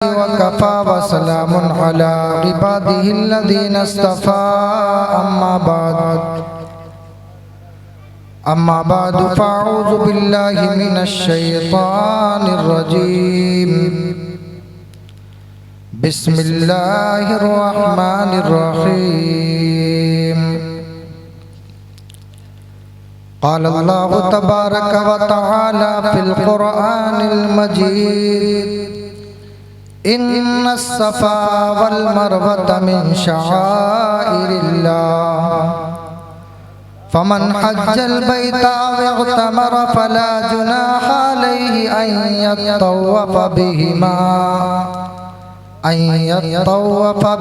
वकफ़ा वसलामुन अला इबादिहिल्लज़ीना इस्तफ़ा अम्मा बाद फ़अऊज़ु बिल्लाहि मिनश शैतानिर रजीम बिस्मिल्लाहिर रहमानिर रहीम क़ाल अल्लाहु तबारक व तआला फ़िल क़ुरआनिल मजीद इन्नस सफ़ा वल मरवत मिन शआइरिल्लाह फमन हज्जल बैता वअतमर फला जुनाहा अलैहि अन यतव्वफ़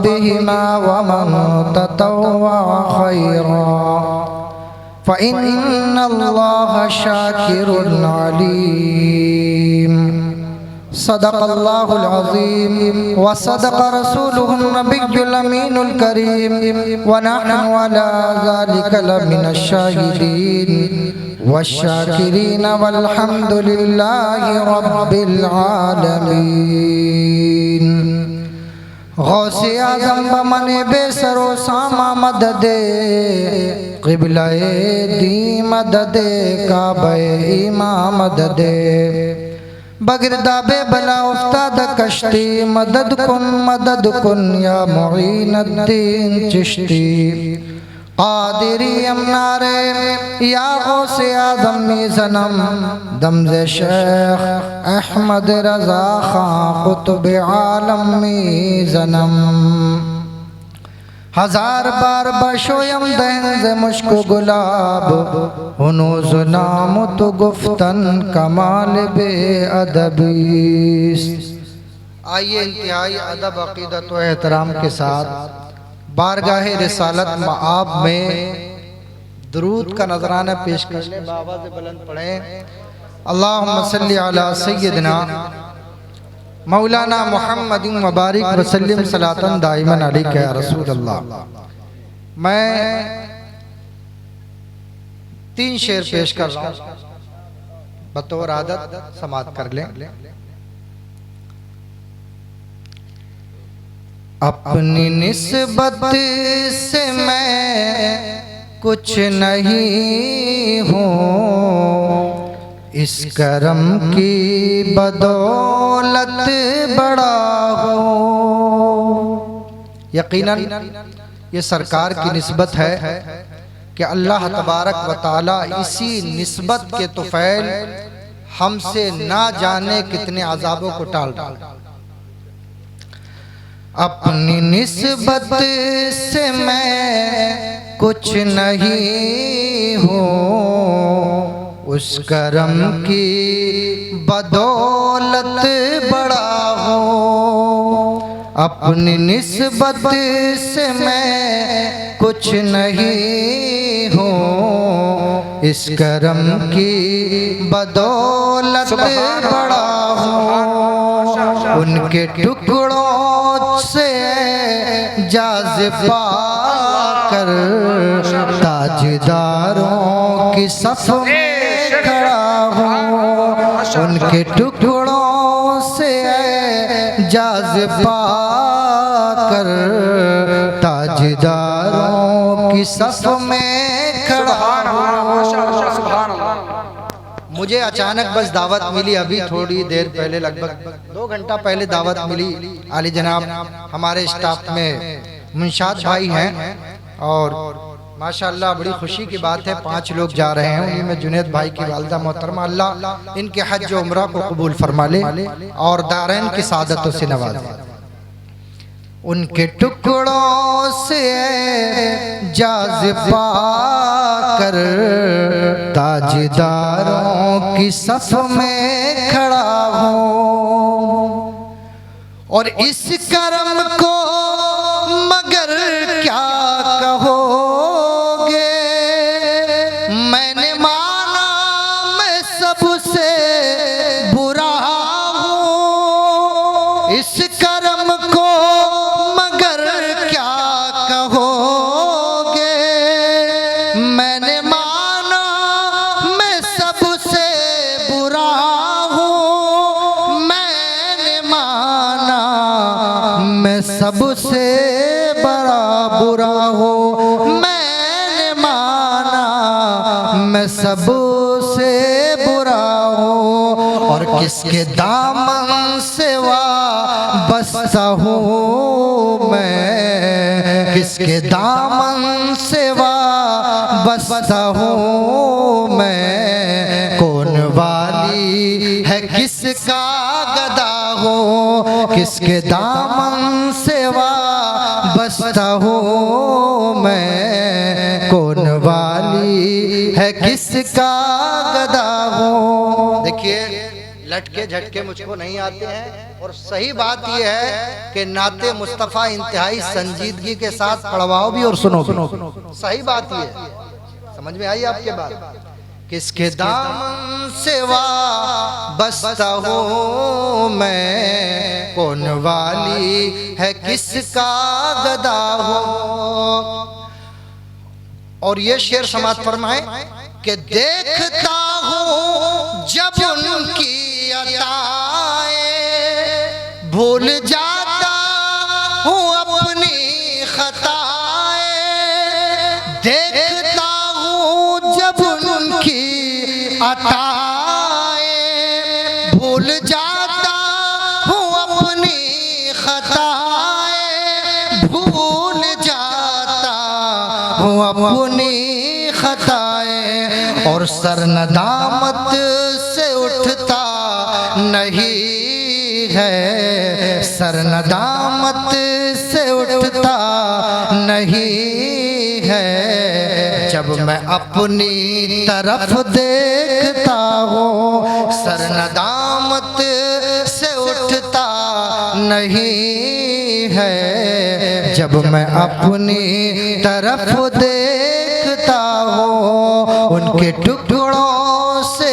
बिहिमा वमन ततव्वअ खैरा फ़इन्नल्लाह शाकिरुन अलीम। सदक़ल्लाहुल अज़ीम व सदक़ रसूलुहुन नबियुल अमीनुल करीम व नहनु अला ज़ालिका लमिनश शाहिदीन वश्शाकिरीन वल्हम्दुलिल्लाहि रब्बिल आलमीन। गौसे आज़म बमने बेसरो सामा मददे क़िबलाए दी मददे काबे इमाम मददे बगिरदाबे बला उफ्ताद कश्ती मदद कुन या मुईनुद्दीन चिश्ती क़ादिरी अमनारे या गौसे आज़म सनम दमज़े शेख अहमद रज़ा खां क़ुत्ब आलम ज़नम हजार बार बशोयम दहन मुश्क गुलाब हुनूज़ नाम तो गुफ्तन कमाल बे अदबीस। आइए इंतहाई अदब अक़ीदत व एहतराम के साथ बारगाहे रिसालत मआब में दुरूद का नजराना पेश कर लें। आवाज़ बुलंद पढ़ें अल्लाहुम्मा सल्ली अला सय्यिदना मौलाना मुहम्मदिन मुबारक वसल्लम सलातन दाइमन अलैका या रसूल अल्लाह। मैं 3 शेर पेश कर रहा हूँ, बतौर आदत समात कर लें। अपनी निस्बत से मैं कुछ नहीं हूँ, इस करम की बदौलत बड़ा हो। यकीनन ये सरकार की निस्बत है कि अल्लाह तबारक व तआला इसी निस्बत के तुफैल हमसे ना जाने कितने अज़ाबों को टाल डाल। अपनी निस्बत से मैं कुछ नहीं हूँ, उस करम की बदौलत बड़ा हो। अपनी निस्बत से मैं कुछ नहीं हूँ, इस करम की बदौलत बड़ा हो। उनके टुकड़ों से जाज़िबा कर ताजदारों की सफ़ में खड़ा हूँ। उनके टुकड़ों से जाज़िबा कर ताजदारों की सफ़ में खड़ा हूँ। मुझे अचानक बस दावत मिली, अभी थोड़ी देर पहले, लगभग 2 घंटा पहले दावत मिली। आली जनाब हमारे स्टाफ में मुंशाद भाई हैं और माशाअल्लाह बड़ी खुशी की बात है 5 लोग जा रहे हैं। उन्हीं में जुनैद भाई की वालिदा मोहतरमा, अल्लाह इनके हज व उम्रा को कबूल फरमा ले और दारैन की सादतों से नवाजे। उनके टुकड़ों से जाज़िबा कर ताजदारों की सफ़ में खड़ा हूँ और इस करम को मगर क्या कहोगे, मैंने माना मैं सबसे बुरा हूँ। इस करम को मगर क्या कहोगे, मैंने माना मैं सबसे बुरा हूँ। मैंने माना मैं सबसे बड़ा बुरा हूँ, मैंने माना मैं सबसे बुरा हूँ, और किसके दामन से वाबस्ता हूँ मैं, किसके दामन से वाबस्ता हूँ मैं, कौन वाली है किसका गदा हूँ, किसके दामन से वाबस्ता हूँ मैं, कौन वाली है किसका गदा हूँ। देखिए लटके झटके मुझको नहीं आते हैं, और सही बात यह है कि नाते मुस्तफ़ा इंतहाई संजीदगी के साथ पढ़वाओ भी और सुनो भी। सही बात यह है, समझ में आई आपके बात। किसके दामन से वाबस्ता हूँ मैं, कौन वाली है किसका गदा हो। और ये शेर समाज फरमाए कि देखता हूँ जब उनकी अताएं, भूल जाता हूँ अपनी खताएं, देखता हूँ जब उनकी अताएं, भूल जाता हूँ अपनी खताएं, भूल जाता हूँ अपनी खताएं, और सर नदामत से उठता नहीं है, सर नदामत से उठता नहीं है, जब मैं अपनी तरफ देखता हूँ, सर नदामत से उठता नहीं है, जब मैं अपनी तरफ देखता हूँ, उनके टुकड़ों से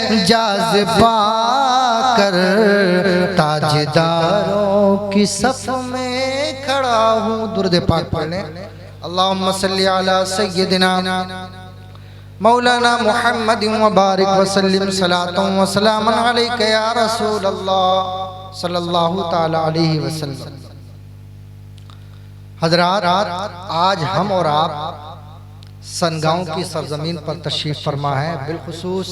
एजाज़ पाकर ताजदारों की सफ में खड़ा हूँ। दुरूद पाक पढ़ लें। अल्लाहुम्मा सल्ली अला सय्यदिना मौलाना मुहम्मद व बारिक व सल्लिम सलातन व सलामन अलैका या रसूल अल्लाह सल्लल्लाहु ताला अलैहि वसल्लम। हज़रात, आज हम और आप सनगांव की सरजमीन पर तशरीफ़ फरमा है। बिलखुसूस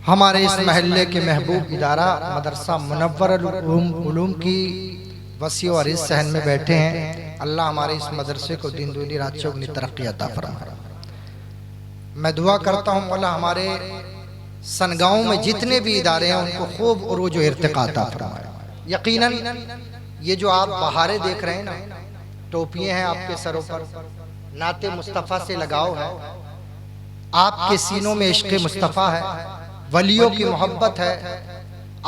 हमारे इस महल्ले के महबूब इदारा मदरसा मुनव्वरुल उलूम की वसी और इस सहन में बैठे हैं। अल्लाह हमारे इस मदरसे को दिन दूनी रात चौगुनी तरक्की अता फरमाए। मैं दुआ करता हूँ अल्लाह हमारे सनगांव में जितने भी इदारे हैं उनको खूब उरूज व इर्तिक़ा अता फरमाए। यकीनन ये जो आप बहारे देख रहे हैं ना, टोपियाँ हैं आपके सरों पर, नाते मुस्तफ़ा से लगाव है, आपके सीनों में इश्क़ मुस्तफ़ा है, वलियों की मोहब्बत है,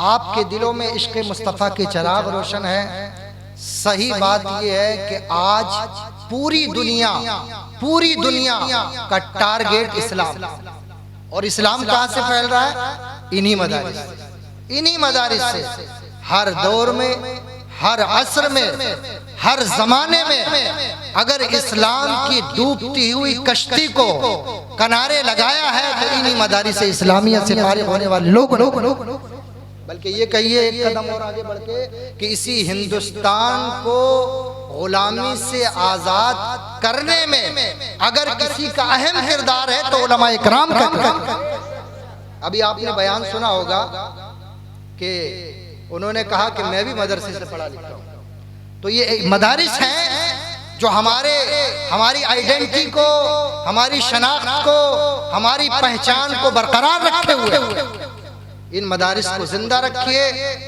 आपके दिलों में इश्क़ मुस्तफ़ा के चिराग रोशन है। सही बात यह है कि आज पूरी दुनिया का टारगेट इस्लाम, और इस्लाम कहाँ से फैल रहा है? इन्हीं मदारिस से। हर दौर में, हर असर में, हर जमाने में अगर इस्लाम की डूबती हुई कश्ती को किनारे लगाया है तो इन्हीं मदारिस इस्लामिया से फारिग होने वाले लोग बल्कि ये कहिए एक कदम और आगे बढ़ के कि इसी हिंदुस्तान को गुलामी से आजाद करने में अगर किसी का अहम किरदार है तो उलमा इकराम का। अभी आपने बयान सुना होगा कि उन्होंने कहा कि मैं भी मदरसे से पढ़ा लिखा हूँ। तो ये मदारिस हैं जो हमारी आइडेंटिटी को, हमारी शनाख्त को, हमारी पहचान को बरकरार रखे हुए। इन मदारिस को जिंदा रखिए,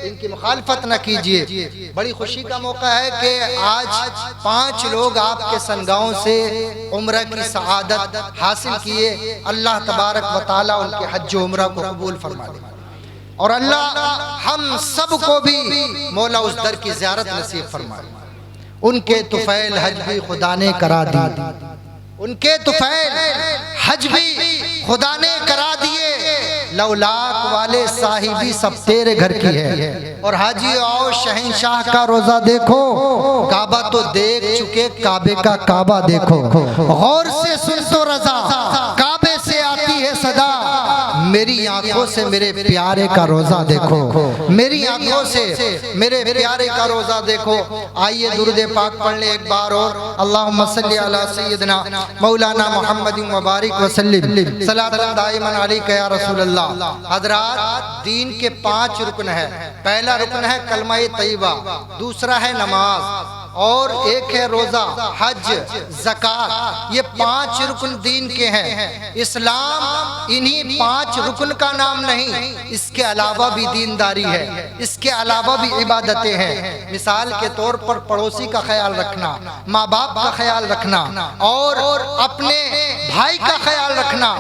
इनकी मुखालफत न कीजिए। बड़ी खुशी का मौका है कि आज 5 लोग आपके सनगांव से उम्रा की सआदत हासिल किए। अल्लाह तबारक व तआला उनके हज व उम्रा को कबूल फरमा ले, और अल्लाह हम सब को भी मौला उस दर की ज़ियारत नसीब फरमाए। उनके तुफैल हज भी खुदा ने करा दी, उनके तुफैल हज भी खुदा ने करा दिए। लौलाक वाले साहिबी सब तेरे घर की है, और हाजी आओ शहंशाह का रोजा देखो, काबा तो देख चुके, काबे का काबा देखो। गौर से सुन तो रजा, काबे से आती है सदा, मेरी आंखों से मेरे प्यारे का रोजा देखो, मेरी आंखों से मेरे प्यारे का रोजा देखो। आइए दुरूद पाक पढ़ ले एक बार और। अल्लाहुम्मा सल्ली अला सय्यिदना मौलाना मुहम्मदिन व बारिक व सल्लिम सलातन दाइमन अलैका या रसूल अल्लाह। हजरात, दीन के 5 रुकन है। पहला रुकन है कलमा तय्यबा, दूसरा है नमाज, और एक है रोजा, हज, ज़कात। ये 5 रुकन दीन के हैं। इस्लाम इन्हीं 5 रुकन का नाम नहीं, इसके अलावा भी दीनदारी है, इसके अलावा भी इबादतें हैं। मिसाल के तौर पर पड़ोसी का ख्याल रखना, माँ बाप का ख्याल रखना, और अपने भाई का ख्याल रखना,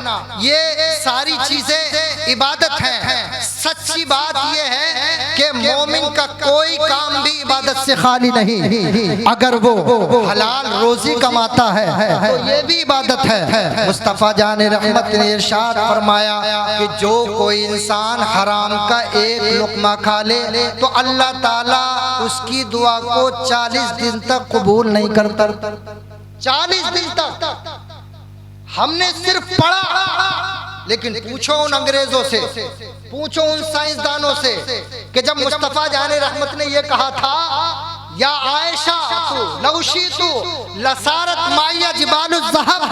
ये सारी चीजें इबादत हैं। सच्ची बात यह है कि मोमिन का कोई काम भी इबादत से खाली नहीं। अगर वो हलाल रोजी कमाता है तो ये भी इबादत है। मुस्तफ़ा जाने रहमत ने इरशाद फरमाया कि जो कोई इंसान हराम का एक लुक़मा खा ले तो अल्लाह ताला उसकी दुआ को 40 दिन तक कबूल नहीं करता। 40 दिन तक। हमने सिर्फ पढ़ा, लेकिन पूछो उन अंग्रेजों से, पूछो उन साइंसदानों से कि जब मुस्तफ़ा जाने रहमत ने यह कहा था, या आयशा तू लौशी तू लसारत माया जिबालु ज़हब,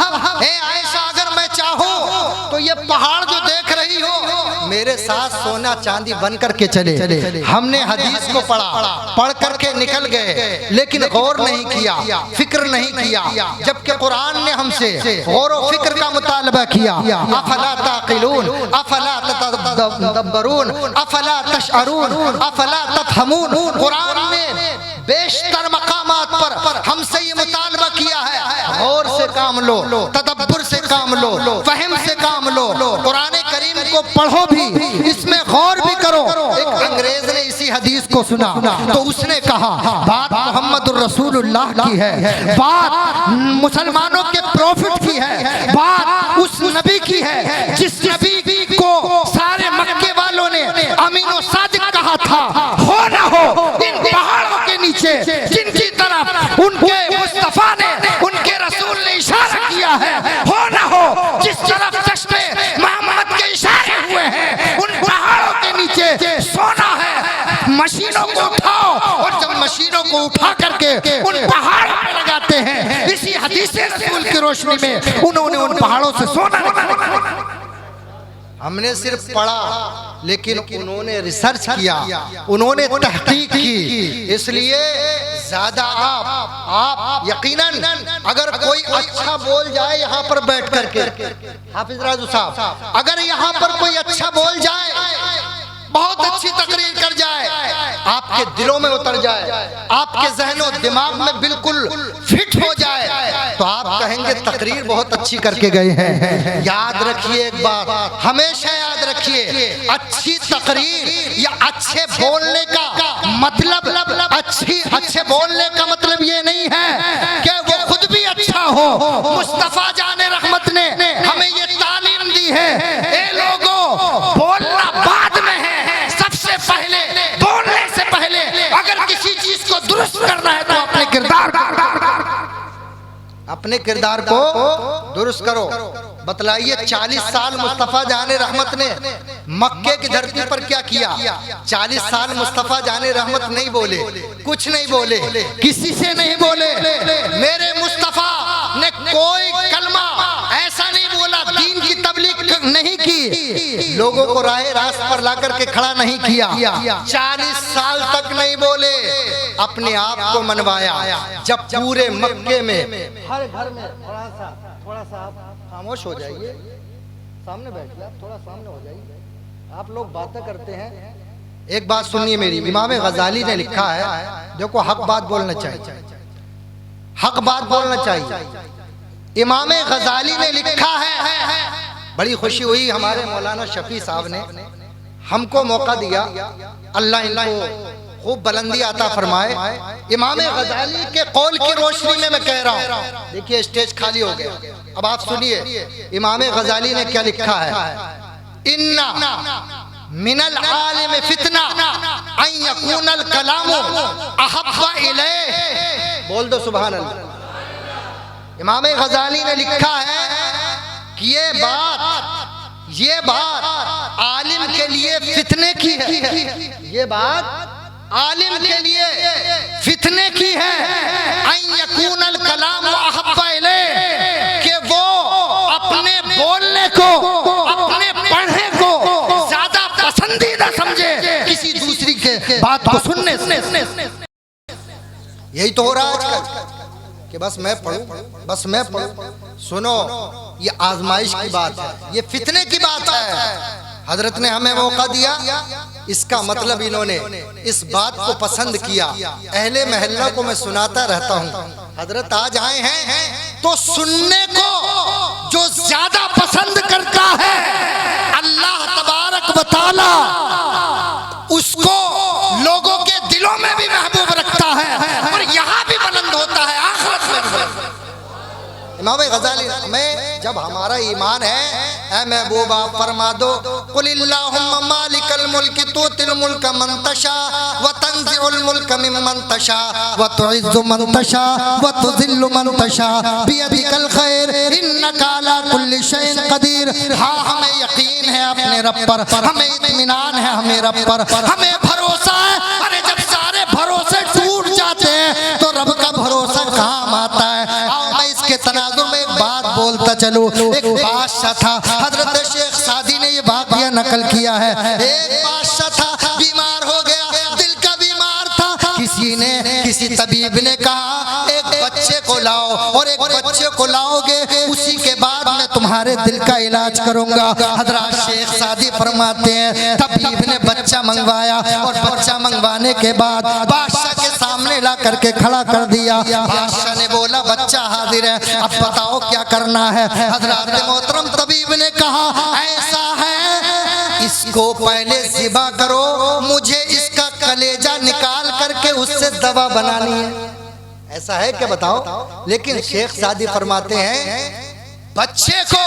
हे आयशा अगर मैं चाहूँ तो ये पहाड़ जो देख रही हो मेरे साथ सोना चांदी बन करके चले। हमने हदीस को पढ़ा, पढ़ करके निकल गए, लेकिन गौर नहीं किया, फिक्र नहीं किया। जबकि कुरान ने हमसे गौर और फिक्र का मुतालबा किया। अफला ताक़िलून, अफला तदब्बरून, अफला तशअरून, अफला तफहमून। कुरान ने बेशतर मकामात पर हमसे ये मुतालबा किया है, गौर से काम लो, तदब्बुर से काम लो, फहम से काम लो। कुरान करीम को पढ़ो भी, इसमें गौर भी करो। एक अंग्रेज ने इसी हदीस को सुना तो उसने कहा बात मोहम्मदुर रसूलुल्लाह की है, बात मुसलमानों के प्रॉफिट की है, बात उस नबी की है जिस नबी को सारे मक्के वालों ने अमीनो सादिक कहा था। हो ना हो इन पहाड़ों के नीचे जिनकी तरफ उनके मुस्तफा ने, उनके रसूल ने इशारा किया है, हो ना हो जिस तरफ चश्मे मोहम्मद के इशारे हुए हैं, उन पहाड़ों के नीचे सोना है। मशीनों को उठाओ, और जब मशीनों को उठा करके उन पहाड़ों पे लगाते हैं, इसी हदीस रसूल की रोशनी में उन्होंने उन पहाड़ों से सोना निकाला। हमने सिर्फ पढ़ा, लेकिन उन्होंने रिसर्च किया, उन्होंने तहकीक की। इसलिए ज्यादा आप यकीनन अगर कोई अच्छा बोल जाए यहाँ पर बैठ करके, हाफिज राजू साहब, अगर यहाँ पर कोई अच्छा बोल जाए, बहुत अच्छी तकरीर कर जाए, आपके दिलों में उतर जाए, आपके जहनों दिमाग में बिल्कुल फिट हो जाए, तो आप कहेंगे तकरीर बहुत अच्छी करके गए हैं। याद रखिए एक बात, हमेशा याद रखिए, अच्छी तकरीर या अच्छे बोलने का मतलब, अच्छे बोलने का मतलब ये नहीं है कि वो खुद भी अच्छा हो। मुस्तफा जाने रहमत ने हमें ये तालीम दी है, ए लोगों बोलना बाद में है, सबसे पहले बोलने से पहले अगर किसी चीज को दुरुस्त करना है तो अपने किरदार को दुरुस्त करो। बतलाइए 40 साल मुस्तफ़ा जाने रहमत ने मक्के की धरती पर क्या किया? 40 साल मुस्तफ़ा जाने रहमत नहीं बोले, कुछ नहीं बोले, किसी से नहीं बोले। मेरे मुस्तफ़ा ने कोई कलमा ऐसा नहीं बोला, दीन की तबलीग नहीं की, लोगों को राह रास्त पर ला करके खड़ा नहीं किया। 40 साल तक नहीं बोले, अपने आप को मनवाया। जब पूरे मक्के में हर घर में थोड़ा सा खामोश हो जाइए, सामने बैठिए, आप थोड़ा सामने हो जाइए, आप लोग बातें करते हैं। एक बात सुनिए मेरी, इमाम गजाली ने लिखा है, देखो हक बात बोलना चाहिए, हक बात बोलना चाहिए। इमाम गजाली ने लिखा है, बड़ी खुशी हुई हमारे मौलाना शफी साहब ने हमको मौका दिया, अल्लाह इनको खूब बुलंदी आता फरमाए। इमाम गजाली के कौल की रोशनी में मैं कह रहा हूँ, देखिए स्टेज खाली हो गया, अब आप सुनिए इमाम गजाली ने क्या लिखा है। इन्ना मिनल आलिम फितना अन यकूनल कलामु अहब्बा इलैह, बोल दो सुभान अल्लाह। इमाम गजाली ने लिखा है कि ये बात ये बात आलिम के लिए फितने की है, ये बात आलिम के लिए फितने की है। अन यकूनल कलाम अहब्बा इलैह, कि वो अपने बोलने को, अपने पढ़ने को ज्यादा पसंदीदा समझे किसी दूसरी के बात को सुनने से। यही तो हो रहा है आजकल कि बस मैं पढ़ूं, बस मैं पढ़ूं। सुनो, ये आजमाइश की बात है, ये फितने की बात है। हजरत ने हमें मौका दिया, इसका मतलब इन्होंने इस बात को पसंद किया। अहले महल्ला को मैं सुनाता रहता हूँ, हजरत आज आए हैं तो सुनने को जो ज्यादा पसंद करता है अल्लाह तबारक व तआला उसको लोगों के दिलों में भी महबूब रखता है और यहाँ भी बुलंद होता है आखिरत में। इमाम गजाली में जब हमारा ईमान है, ऐ महबूबा फरमा दो, कुलिल्लाहुम्मा मालिकल मुल्क तुतिल मुल्क मन तशा व तंज़िउल मुल्क मिम्मन तशा व तुइज़्ज़ु मन तशा व तुज़िल्लु मन तशा बियदिकल खैर इन्नका अला कुल्लि शैइन कदीर। हाँ, हमें यकीन है अपने रब पर, हमें इत्मीनान है हमें रब पर, हमें भरोसा है। अरे जब सारे भरोसे टूट जाते हैं तो रब का भरोसा काम आता है। आओ मैं इसके तनाजुर में एक बात बोलता चलूं। एक बादशाह था, हजरत शेख सादी ने ये वाक़या नकल किया है। एक बादशाह था, बीमार हो गया, दिल का बीमार था। किसी तबीब ने कहा एक बच्चे को लाओ, और एक बच्चे को लाओगे उसी के बाद मैं तुम्हारे दिल का इलाज करूंगा। हजरत शेख सादी फरमाते हैं तबीब ने बच्चा मंगवाया, और बच्चा मंगवाने के बाद बादशाह के सामने ला करके खड़ा कर दिया। बादशाह ने बोला बच्चा हाजिर है, अब बताओ क्या करना है। हजरत मोहतरम तबीब ने कहा ऐसा है, इसको पहले ज़िबा करो, मुझे इसका कलेजा निकाल करके उससे दवा बनानी है। ऐसा है क्या बताओ। लेकिन शेख सादी फरमाते हैं बच्चे को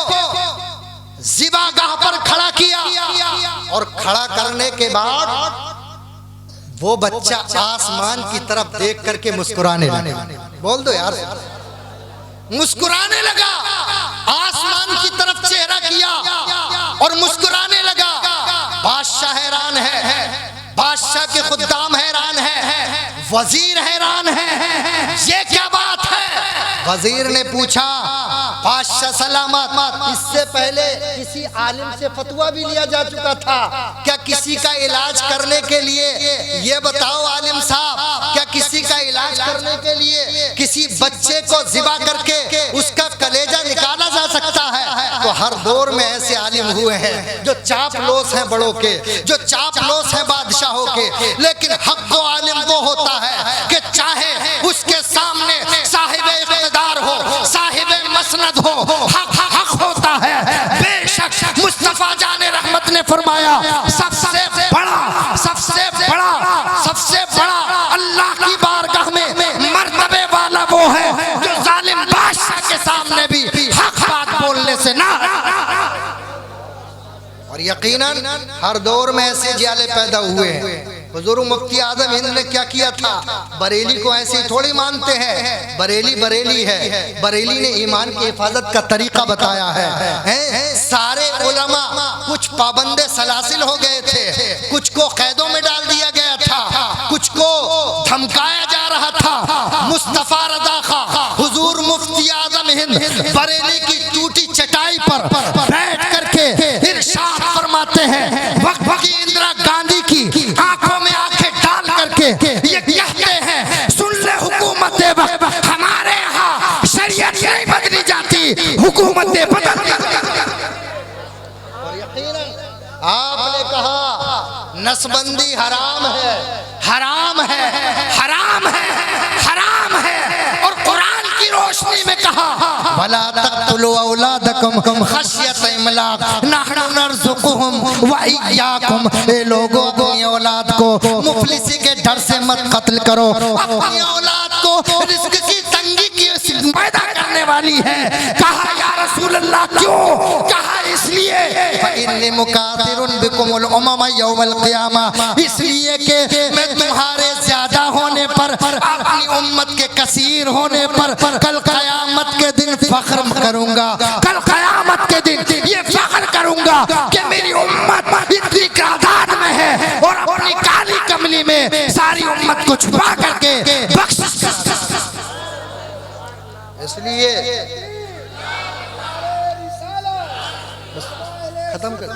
ज़िबागाह पर खड़ा किया, और खड़ा करने के बाद वो बच्चा आसमान की तरफ देख करके मुस्कुराने लगा। बोल दो यार, मुस्कुराने लगा, आसमान की तरफ चेहरा किया और मुस्कुराने लगा। बादशाह हैरान है, बादशाह के खुद्दाम हैरान है, वजीर हैरान है, ये क्या बात है। वजीर ने पूछा बादशाह सलामत, इससे पहले किसी आलिम से फतवा भी लिया जा चुका था क्या किसी का इलाज करने के लिए? ये बताओ आलिम साहब, क्या किसी का इलाज करने के लिए किसी बच्चे को ज़िबा करके उसका कलेजा निकाला जा सकता है? तो हर दौर में ऐसे आलिम हुए हैं जो चापलूस हैं बड़ों के, जो चापलूस हैं बादशाहों के। लेकिन हक को आलिम वो होता है कि चाहे उसके सामने साहिब इक़्तिदार हो, साहिब मसनद हो, हक होता है। बेशक मुस्तफा जाने रहमत ने फरमाया सबसे बड़ा अल्लाह की बारगाह में मर्तबे वाला वो है जो जालिम बादशाह के सामने भी हक बात बोलने से ना। और यकीनन हर दौर में ऐसे जाले पैदा हुए हैं। हुजूर मुफ्ती आजम हिंद ने क्या किया था, बरेली को ऐसे ही थोड़ी मानते हैं। बरेली है, बरेली ने ईमान की हिफाजत का तरीका बताया है। सारे उलमा कुछ पाबंदे सलासिल हो गए थे, कुछ को कैदों में डाल दिया गया था, कुछ को धमकाया जा रहा था। मुस्तफा रज़ा खां हुजूर मुफ्ती आजम हिंद बरेली की टूटी चटाई पर बैठ करके इरशाद फरमाते हैं, वक्त की इंदिरा गांधी की आंखों में आंखें डाल करके ये कहते हैं सुन ले हुकूमत वक्त, हमारे यहाँ शरीयत नहीं बदली जाती, हुकूमत बदल। और यकीनन आपने कहा नसबंदी हराम है, हराम है, हराम है, हराम है। और कुरान की रोशनी में कहा वला तक़्तुलू औलादकुम खश्यत इमलाक नहनु नरज़ुकुहुम व इय्याकुम। ए लोगों, अपनी औलाद को मुफलिसी के डर से मत कत्ल करो। अपनी औलाद को रिज़्क़ की तंगी की पैदा करने वाली है। कहा या रसूल अल्लाह क्यों? कहा इसलिए फइन्नी मुकातिरुन बिकुमुल उमम यौमल क़ियामा, इसलिए कि मैं तुम्हारे ज्यादा होने पर, अपनी उम्मत के कसीर होने पर कल क़यामत के दिन फख्र करूंगा। कल क़यामत के दिन ये फख्र करूंगा चाहूंगा कि मेरी उम्मत इतनी तादाद में है और अपनी काली कमली में सारी उम्मत को छुपा करके बख्शिश कर। इसलिए खत्म कर।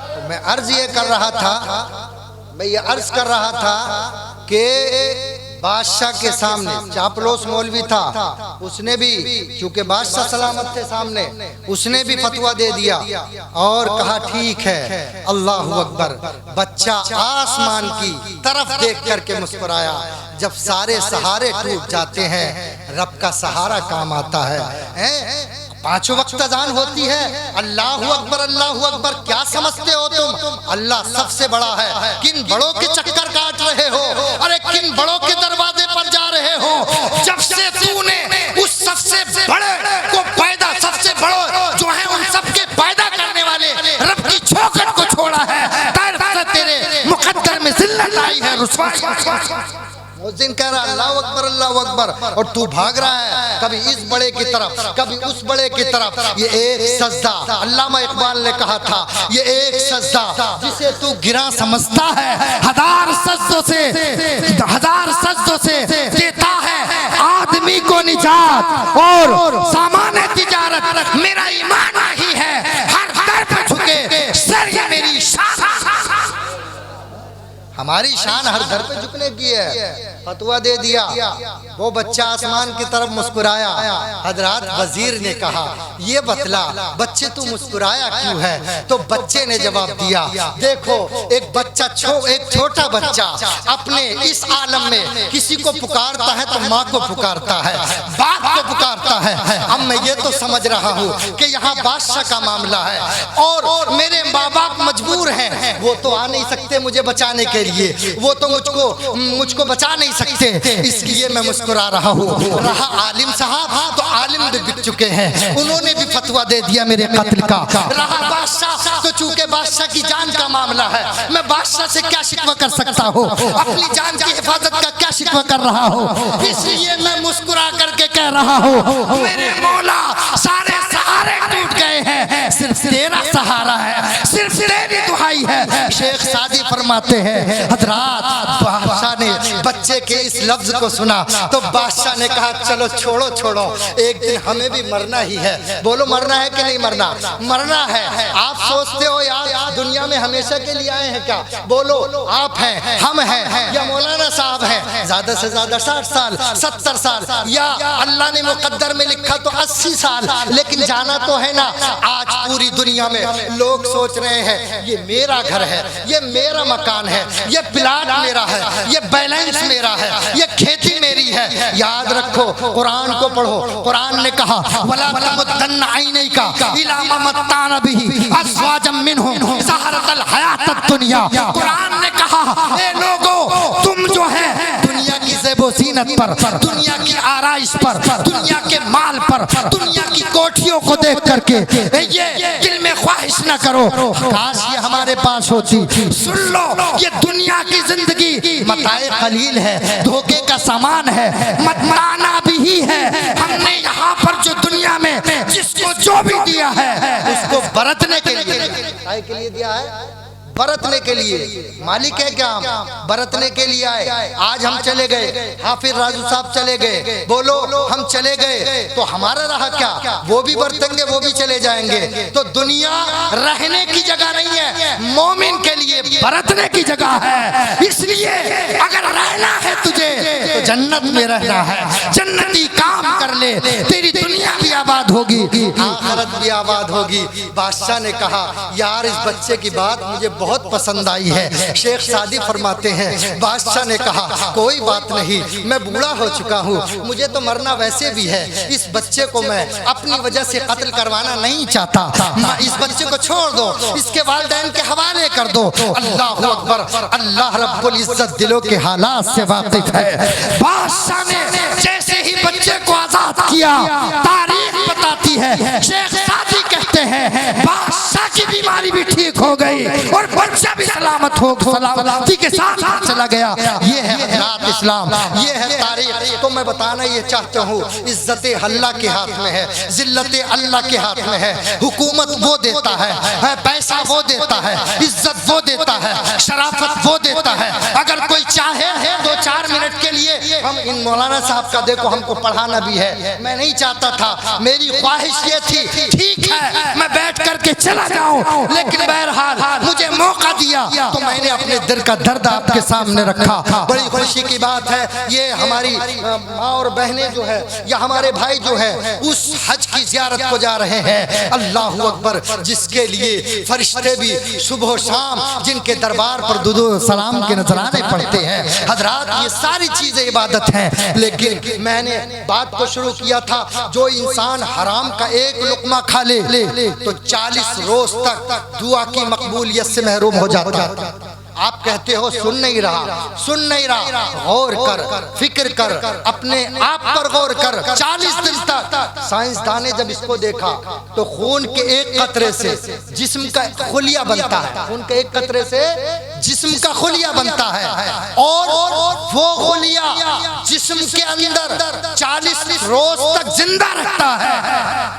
तो मैं अर्ज ये कर रहा था, मैं ये अर्ज कर रहा था कि बादशाह के सामने चापलोस मौलवी था, उसने भी चूंकि बादशाह सलामत थे सामने, उसने भी फतवा दे दिया और कहा ठीक है, अल्लाह अकबर। बच्चा आसमान की तरफ देख करके मुस्कुराया। जब सारे सहारे टूट जाते हैं रब का सहारा काम आता है। पांचों वक्त अजान होती है, अल्लाहु अकबर अल्लाहु अकबर। क्या समझते हो तुम? अल्लाह सबसे बड़ा है। किन बड़ों के चक्कर काट रहे हो? अरे किन बड़ों के दरवाजे पर जा रहे हो? जब से तूने उस सबसे बड़े को पैदा, सबसे बड़ो जो है उन सबके पैदा करने वाले रब की चौखट को छोड़ा है, तेरे मुकद्दर में जिल्लत आई है, रुसवाई। मुअज्जिन कह रहा अल्लाहु अकबर अल्लाहु अकबर, और तू भाग रहा है कभी इस बड़े की तरफ कभी उस बड़े की तरफ। ये एक सजदा, अल्लामा इकबाल ने कहा था, ये एक सजदा जिसे तू गिरा समझता है, हजार सजदों से देता है आदमी को निजात और सामान्य तिजारत। मेरा ईमान ही है, हर दर पे झुके सर, ये मेरी शान। हमारी शान हर दर पे झुकने की है। फतवा दे दिया। वो बच्चा आसमान की तरफ मुस्कुराया। हजरत वजीर ने कहा ये बतला बच्चे तू मुस्कुराया क्यों है? तो बच्चे ने जवाब दिया, देखो एक बच्चा एक छोटा बच्चा अपने इस आलम में किसी को पुकारता है तो माँ को पुकारता है, बाप को पुकारता है। अब मैं ये तो समझ रहा हूँ कि यहाँ बादशाह का मामला है और मेरे माँ बाप मजबूर हैं, वो तो आ नहीं सकते मुझे बचाने के लिए, वो तो मुझको बचा नहीं सकते, इसलिए मैं मुस्कुरा रहा हूँ। रहा आलिम साहब, तो आलिम भी बिक चुके हैं, उन्होंने भी फतवा दे दिया मेरे कत्ल का। रहा बादशाह, तो चूंकि बादशाह की जान का मामला है, मैं बादशाह से क्या शिकवा कर सकता हूँ, अपनी जान की हिफाजत का क्या शिकवा कर रहा हूँ, इसलिए मैं मुस्कुरा करके कह रहा हूँ मेरे मौला सारे सहारे टूट गए हैं, सिर्फ तेरा सहारा है, सिर्फ तेरी दुहाई है। शेख सादी फरमाते हैं हजरात, बादशाह ने बच्चे के इस लफ्ज को सुना तो बादशाह ने कहा चलो छोड़ो छोड़ो, एक दिन हमें भी मरना ही है। बोलो मरना है कि नहीं मरना? मरना है। आप सोचते हो यार दुनिया में हमेशा के लिए आए हैं क्या? बोलो आप हैं, हम हैं, या मौलाना साहब हैं, ज्यादा से ज्यादा 60 साल 70 साल, या अल्लाह ने मुकद्दर में लिखा तो 80 साल, लेकिन जाना तो है ना। आज पूरी दुनिया में लोग सोच रहे हैं ये मेरा घर है, ये मेरा मकान है, ये प्लाट मेरा है, ये बैलेंस मेरा है, ये खेती मेरी है। याद रखो, कुरान को पढ़ो। कुरान ने कहा वला तमुद्दन्ना ऐनैका इला मा मत्ताना बिही अज़वाजम मिनहुम ज़हरतल हयातद दुनिया। कुरान ने कहा ए लोगो, तुम जो है दुनिया की ज़ेबो ज़ीनत पर, दुनिया की आराइश पर, दुनिया के माल पर, दुनिया की कोठियों को देख करके ये दिल में ख्वाहिश न करो काश ये हमारे पास होती। सुन लो, ये दुनिया की जिंदगी मताए कलील है, धोखे का सामान है, मतमाना भी है। हमने यहाँ पर जो दुनिया में जिसको जो भी दिया है उसको बरतने के लिए दिया है, बरतने के लिए। मालिक है क्या? हम बरतने के लिए आए। आज हम चले गए, हाफिज राजू साहब चले गए, बोलो हम चले गए तो हमारा रहा क्या? वो भी बरतेंगे, वो भी चले जाएंगे। तो दुनिया रहने की जगह नहीं है, मोमिन के लिए बरतने की जगह है। इसलिए अगर रहना है तुझे तो जन्नत में रहना है, जन्नती काम कर ले, तेरी दुनिया भी आबाद होगी, आखिरत भी आबाद होगी। बादशाह ने कहा यार इस बच्चे की बात मुझे बहुत पसंद आई है। शेख सादी फरमाते हैं बादशाह ने कहा कोई बात नहीं, मैं बूढ़ा हो चुका हूँ, मुझे तो मरना वैसे भी है, इस बच्चे को मैं अपनी वजह से कत्ल करवाना नहीं चाहता, इस बच्चे को छोड़ दो, इसके वालिदैन के हवाले कर दो। अल्लाह अकबर, अल्लाह रब्बुल इज्जत दिलों के हालात से वाकिफ है। बादशाह ने जैसे ही बच्चे को आजाद किया, तारीख बताती है, शेख सादी कहते हैं बादशाह की बीमारी भी ठीक ठीक हो गई और बच्चा भी सलामत हो सलामती के साथ चला गया। ये है हज़रात इस्लाम, ये है तारीख। तो मैं बताना ये चाहता हूँ, इज्जत अल्लाह के हाथ में है, जिल्लत अल्लाह के हाथ में है। हुकूमत वो देता है, पैसा वो देता है, इज्जत वो देता है, शराफत वो देता है। अगर कोई चाहे 2-4 मिनट के लिए हम इन मौलाना साहब का देखो, हमको पढ़ाना भी है, मैं नहीं चाहता था, मेरी ख्वाहिश ये थी ठीक है मैं बैठ करके चला जाऊं, लेकिन बहरहाल मुझे मौका दिया तो मैंने अपने दिल का दर्द आपके सामने रखा। बड़ी खुशी की बात है, ये हमारी माँ और बहनें जो है या हमारे भाई जो है उस हज की ज़ियारत को जा रहे हैं। अल्लाह अकबर, जिसके लिए फरिश्ते भी सुबह शाम जिनके दरबार पर दुरूद सलाम के नजराने पढ़ते हैं। हजरात, ये सारी चीजें इबादत हैं, लेकिन मैंने बात को शुरू किया था, जो इंसान हराम का एक लुकमा खा ले तो 40 रोज तक दुआ की मकबूलियत से महरूम हो जाता है। आप कहते हो सुन नहीं रहा, गौर कर, फिक्र कर, अपने आप पर गौर कर। 40 दिन तक साइंसदान ने जब इसको देखा तो खून के एक कतरे से जिस्म का खुलिया बनता है, खून के एक कतरे से जिस्म का खुलिया बनता है, और वो खुलिया जिस्म के अंदर 40 रोज तक जिंदा रहता है,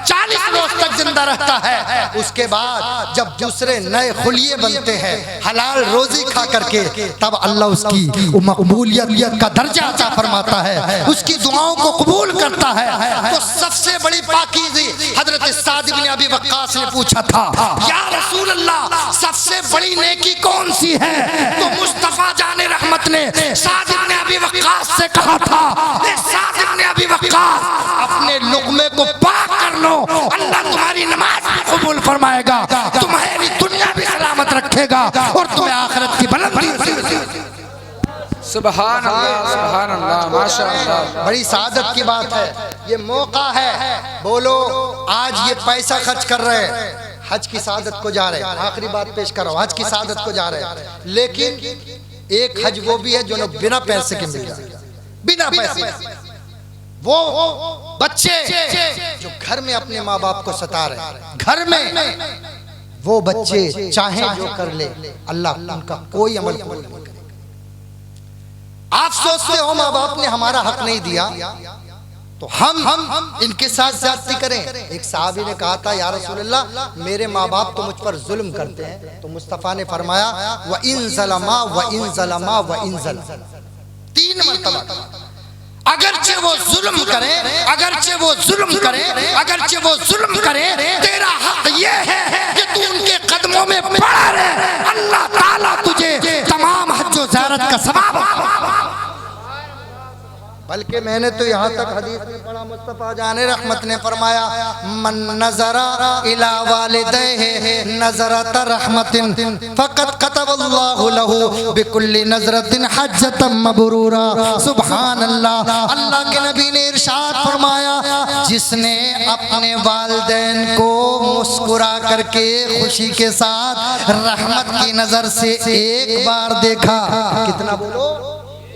40 रोज तक जिंदा रहता है। उसके बाद जब दूसरे नए खुलिये बनते हैं हलाल रोजी खा करके, तब अल्लाह उसकी मकबूलियत का दर्जा अता फरमाता है, उसकी दुआओं को कबूल करता है। तो सबसे बड़ी पाकीज़ी हजरत साद इब्न अबी वक्कास ने पूछा था, या रसूल अल्लाह सबसे बड़ी नेकी कौन सी है? तो मुस्तफा जाने रहमत ने साद इब्न अबी वक्कास से कहा था, साद इब्न अबी वक्कास अपने लुक़मे को पाक कर लो, अल्लाह तुम्हारी नमाज भी कबूल फरमाएगा, तुम्हारी दुनिया भी सलामत रखेगा और तुम्हें आखिरत की बुलंदी। सुभान अल्लाह, सुभान अल्लाह, माशाअल्लाह। बड़ी सादत की बात है, ये मौका है। बोलो, आज ये पैसा खर्च कर रहे हैं, हज की सादत को जा रहे हैं, आखिरी बात पेश करो, हज की सादत को जा रहे हैं, लेकिन एक हज वो भी है जो बिना पैसे के मिल जाए, बिना पैसे। वो बच्चे जो घर में अपने माँ बाप को सता रहे हैं, घर में वो बच्चे चाहे जो कर ले, अल्लाह उनका कोई अमल कबूल नहीं करेगा। आप सोचते हो माँ बाप ने हमारा हक नहीं दिया तो हम इनके साथ ज्यादती करें। एक साहबी ने कहा था, या रसूल अल्लाह मेरे माँ बाप तो मुझ पर जुल्म करते हैं, तो मुस्तफ़ा ने फरमाया व इन ज़लमा व इन ज़लमा व इन ज़लमा, 3 मरतबा। अगरचे वो जुल्म करे, अगरचे वो जुल्म करे, अगरचे वो जुल्म करे, तेरा हक ये है कि तू उनके कदमों में पड़ा रहे, अल्लाह ताला तुझे तमाम हज व ज़ियारत का सवाब। बल्कि मैंने तो यहाँ तक हदीस में पढ़ा, मुस्तफ़ा जाने रहमत ने फरमाया, मन नज़रा इला वालिदैहि नज़रत रहमतिन फ़क़द कतबल्लाहु लहू बिकुल्ली नज़रतिन हज्जतम मबरूरा। सुभान अल्लाह। अल्लाह के नबी ने इरशाद फरमाया, जिसने अपने वालिदैन को मुस्कुरा करके खुशी के साथ रहमत की नज़र से एक बार देखा, कितना बोलो,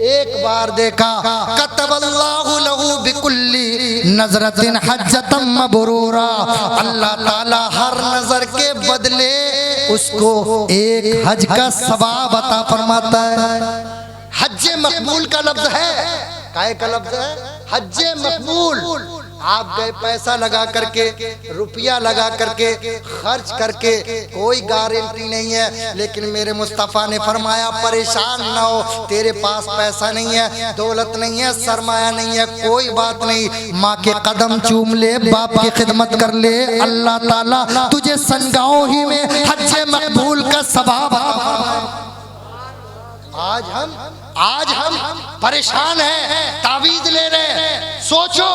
एक बार देखा, कतबल्लाहु लहू बिकुल्ली नज़रतिन हज्जतम मबरूरा। अल्लाह ताला हर नजर के बदले उसको एक हज का सवाब अता फरमाता है। हज मकबूल का लफ्ज है, काय का लफ्ज है? हज मकबूल। आप गए पैसा लगा करके, रुपया लगा करके, खर्च करके, कोई गारंटी नहीं है, लेकिन मेरे मुस्तफ़ा ने फरमाया परेशान ना हो, तेरे पास पैसा नहीं है, दौलत नहीं है, सरमाया नहीं है, कोई बात नहीं, माँ के कदम चूम ले, बाप की खिदमत कर ले, अल्लाह ताला तुझे सनगाहों ही में हज मकबूल का सवाब। आज हम परेशान हैं, तावीज़ ले रहे हैं। सोचो,